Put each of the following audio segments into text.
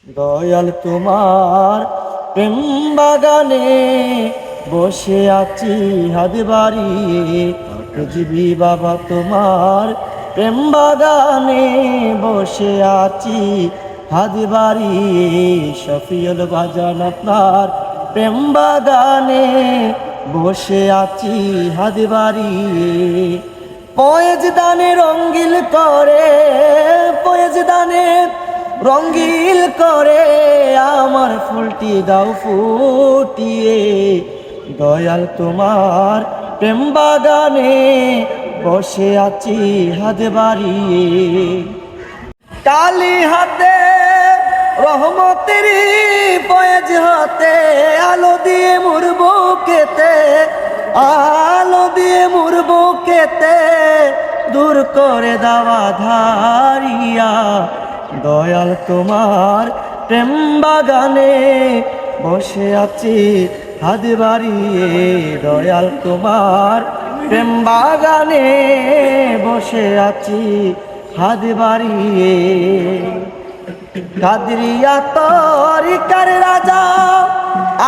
দয়াল তোমার প্রেম বাগানে বসে আছি হাত বাড়িয়ে। পৃথিবী বাবা তোমার প্রেম বাগানে বসে আছি হাত বাড়িয়ে। শফিউল বাজান আপনার প্রেম বাগানে বসে আছি হাত বাড়িয়ে। পয়েজ দানে রঙ্গিল করে, পয়েজ দানে রঙ্গিল করে আমার ফুলটি দাও ফুটিয়ে। দয়াল তোমার প্রেম বাগানে বসে আছি হাত বাড়িয়ে। কালি হাতে রহমতের পয়েজ হাতে আলো দিয়ে মোর বুকেতে, আলো দিয়ে মোর বুকেতে দূর করে দেওয়া ধারিয়া। দয়াল তোমার প্রেম বাগানে বসে আছি হাত বাড়িয়ে। দয়াল তোমার প্রেম বাগানে বসে আছি হাত বাড়িয়ে। কাদরিয়া তরিকার রাজা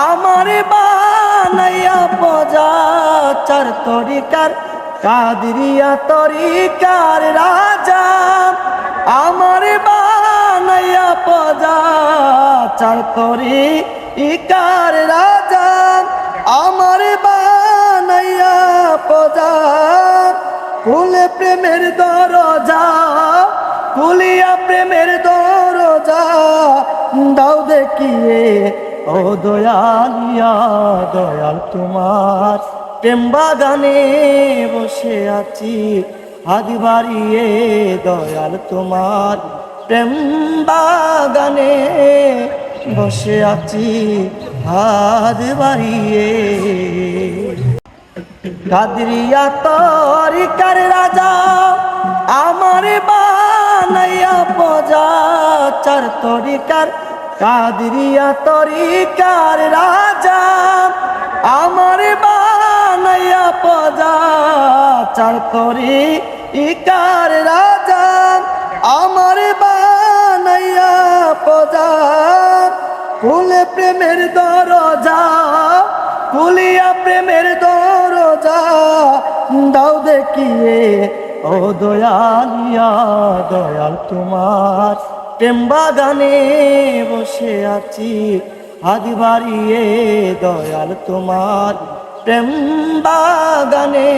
আমার বানাইয়া পজা, চার তরিকার কাদরিয়া তরিকার রাজা আমার বানাইয়া পজা, চার তরিকার রাজা আমার বানাইয়া পজা। খুলে প্রেমের দরজা, খুলিয়া প্রেমের দরজা দাও দেখিয়ে। ও দয়ালিয়া দয়াল তোমার প্রেম বাগানে বসে আছি হাত বাড়িয়ে। দয়াল তোমার প্রেম বাগানে বসে আছি হাত বাড়িয়ে। কাদরিয়া তরিকার রাজা আমার বানাইয়া পজা, চার তরিকার কাদরিয়া তরিকার রাজা আমার বানাইয়া পজা, চার তরিকার রাজা আমার বানাইয়া পজা। খুলে প্রেমের দরজা, খুলিয়া প্রেমের দরজা দাও দেখিয়ে। ও দয়ালিয়া দয়াল তোমার প্রেম বাগানে বসে আছি হাত বাড়িয়ে। দয়াল তোমার প্রেম বাগানে।